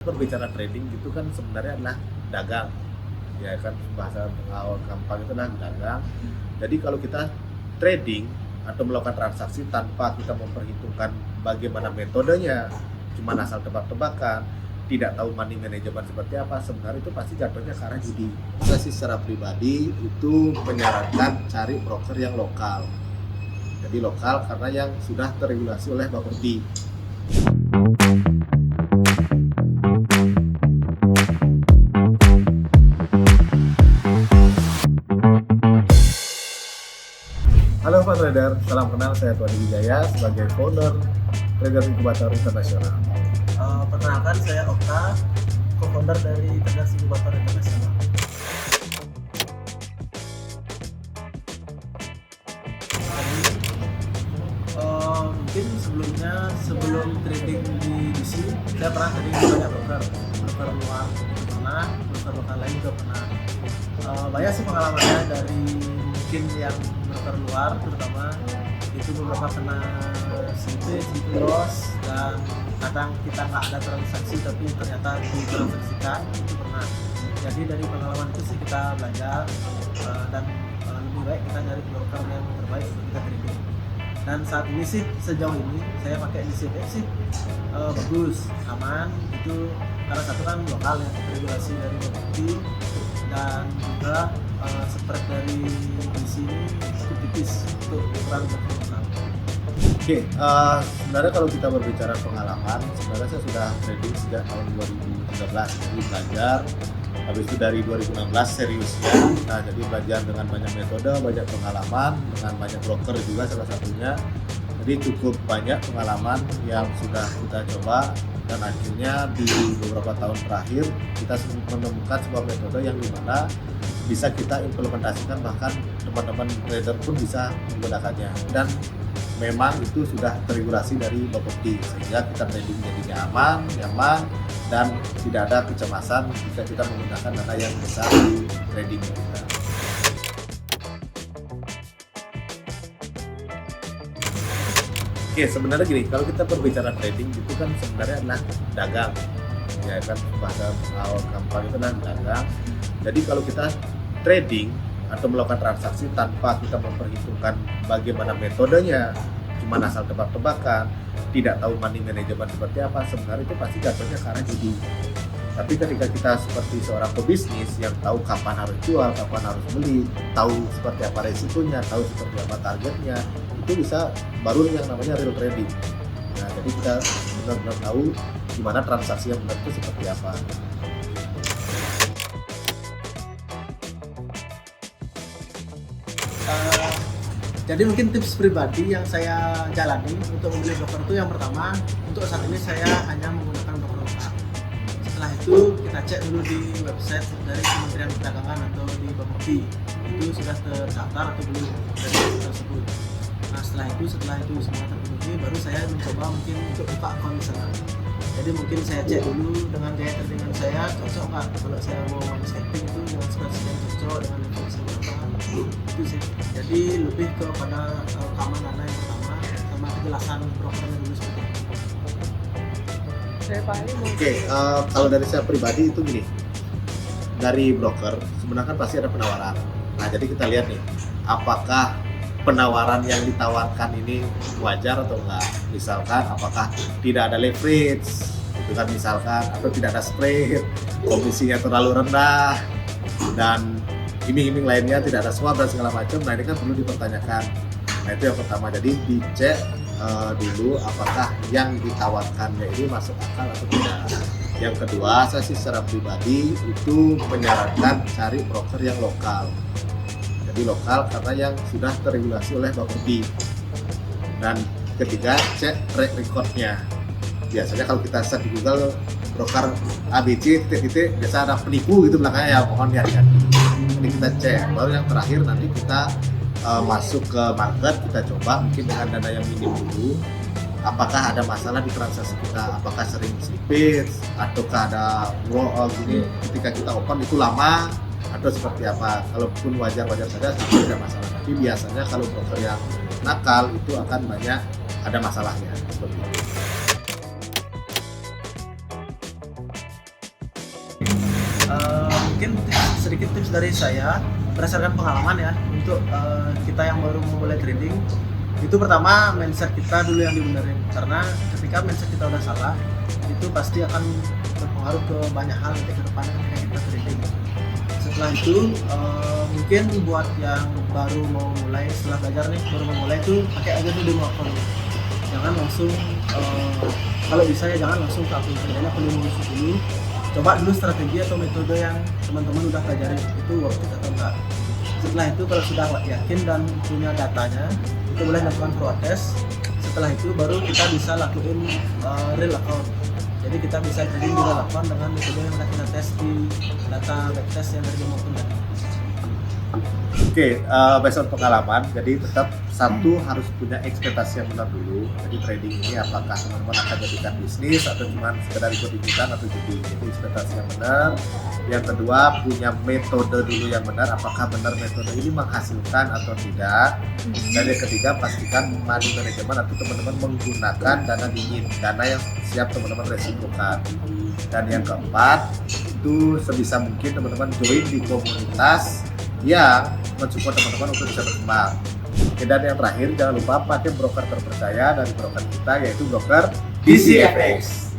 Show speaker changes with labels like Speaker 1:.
Speaker 1: Berbicara trading itu kan sebenarnya adalah dagang, ya kan, bahasa awal gampang itu adalah dagang. Jadi kalau kita trading atau melakukan transaksi tanpa kita memperhitungkan bagaimana metodenya, cuma asal tebak-tebakan, tidak tahu money management seperti apa, sebenarnya itu pasti jatuhnya ke arah judi. Saya sih secara pribadi itu menyarankan cari broker yang lokal. Jadi lokal karena yang sudah terregulasi oleh Bapepti. Halo Pak Trader, salam kenal, saya Tuan Wijaya sebagai founder Trader Inkubator Internasional.
Speaker 2: Perkenalkan, saya Okta, co-founder dari Trader Inkubator Internasional. Mungkin sebelum trading di DC, saya pernah trading di banyak broker luar pernah, broker lokal lain juga pernah. Banyak sih pengalamannya dari mungkin yang broker luar, terutama itu beberapa kena slippage, loss, dan kadang kita nggak ada transaksi tapi ternyata ditransaksikan, itu pernah. Jadi dari pengalaman itu sih kita belajar dan lebih baik kita cari broker yang terbaik untuk kita trading. Dan saat ini sih sejauh ini saya pakai DCF sih bagus, aman. Itu karena satu kan lokal yang regulasi dari Bapepti, dan juga spread dari di sini cukup tipis untuk ukuran lokal.
Speaker 1: Oke, sebenarnya kalau kita berbicara pengalaman, sebenarnya saya sudah trading sejak tahun 2013, jadi belajar. Habis itu dari 2016 seriusnya, nah jadi belajar dengan banyak metode, banyak pengalaman, dengan banyak broker juga salah satunya. Jadi cukup banyak pengalaman yang sudah kita coba, dan akhirnya di beberapa tahun terakhir kita menemukan sebuah metode yang dimana bisa kita implementasikan, bahkan teman-teman trader pun bisa menggunakannya. Dan memang itu sudah terregulasi dari Bapepti, sehingga kita trading jadinya aman, nyaman, dan tidak ada kecemasan jika kita menggunakan dana yang besar di trading kita. Oke, sebenarnya gini, kalau kita berbicara trading itu kan sebenarnya adalah dagang, ya kan, bahasa awal gampang itu adalah dagang. Jadi kalau kita trading atau melakukan transaksi tanpa kita memperhitungkan bagaimana metodenya, cuma asal tebak-tebakan, tidak tahu money management seperti apa, sebenarnya itu pasti jatuhnya ke arah judi. Tapi ketika kita seperti seorang pebisnis yang tahu kapan harus jual, kapan harus beli, tahu seperti apa resikonya, tahu seperti apa targetnya, itu bisa baru yang namanya real trading. Nah, jadi kita benar-benar tahu gimana transaksi yang benar itu seperti apa.
Speaker 2: Jadi mungkin tips pribadi yang saya jalani untuk memilih broker itu, yang pertama, untuk saat ini saya hanya menggunakan broker lokal. Setelah itu kita cek dulu di website dari Kementerian Perdagangan atau di Bapepti, itu sudah terdaftar atau belum dari tersebut. Nah setelah itu semua terpenuhi, baru saya mencoba mungkin untuk buka akun di sana. Jadi mungkin saya cek dulu dengan gaya tradingan saya, cocok nggak kalau saya mau escaping itu dengan spread yang cocok dengan level berapa, itu sih. Jadi lebih kepada keamanan dana yang pertama, sama kejelasan brokernya dulu seperti itu.
Speaker 1: Oke, kalau dari saya pribadi itu gini, dari broker sebenarnya kan pasti ada penawaran. Nah jadi kita lihat nih, apakah penawaran yang ditawarkan ini wajar atau enggak. Misalkan apakah tidak ada leverage, itu kan misalkan, atau tidak ada spread, komisinya terlalu rendah, dan iming-iming lainnya tidak ada swap dan segala macam. Nah ini kan perlu dipertanyakan. Nah itu yang pertama, jadi dicek dulu apakah yang ditawarkannya ini masuk akal atau tidak. Yang kedua, saya sih secara pribadi itu menyarankan cari broker yang lokal. Jadi lokal karena yang sudah terregulasi oleh Bapepti. Dan ketiga, cek track recordnya. Biasanya kalau kita search di Google broker ABC titik-titik, biasa ada penipu gitu belakangnya, ya mohon dihargai. Ini kita cek. Baru yang terakhir nanti kita masuk ke market, kita coba mungkin dengan dana yang minim dulu, apakah ada masalah di transaksi kita, apakah sering slippage, ataukah ada gini ketika kita open itu lama, atau seperti apa. Kalaupun wajar-wajar saja, tidak masalah. Tapi biasanya kalau broker yang nakal itu akan banyak ada masalahnya seperti itu.
Speaker 2: Mungkin sedikit tips dari saya berdasarkan pengalaman ya untuk kita yang baru memulai trading. Itu pertama mindset kita dulu yang dibenerin, karena ketika mindset kita udah salah itu pasti akan berpengaruh ke banyak hal nanti ke depan ketika kita trading. Setelah itu mungkin buat yang baru mau mulai, setelah belajar nih baru mau mulai itu pakai aja tuh demo account. Jangan langsung kalau bisa ya jangan langsung ke akun kerjanya, perlu mengusut dulu, coba dulu strategi atau metode yang teman-teman udah pelajari itu worth it atau enggak. Setelah itu kalau sudah yakin dan punya datanya, itu boleh lakukan forward test. Setelah itu baru kita bisa lakuin real account. Jadi kita bisa trading di real account dengan metode yang udah kita tes di data backtest yang dari demo account tadi.
Speaker 1: Oke, based on pengalaman, jadi tetap satu harus punya ekspektasi yang benar dulu. Jadi trading ini apakah teman-teman akan jadikan bisnis atau cuma sekedar ikut-ikutan atau judi. Itu ekspektasi yang benar. Yang kedua, punya metode dulu yang benar. Apakah benar metode ini menghasilkan atau tidak. Dan yang ketiga, pastikan money management atau teman-teman menggunakan dana dingin, dana yang siap teman-teman resikokan. Dan yang keempat, itu sebisa mungkin teman-teman join di komunitas yang mensupport teman-teman untuk bisa berkembang. Oke, dan yang terakhir jangan lupa pakai broker terpercaya dari broker kita, yaitu broker BCFX.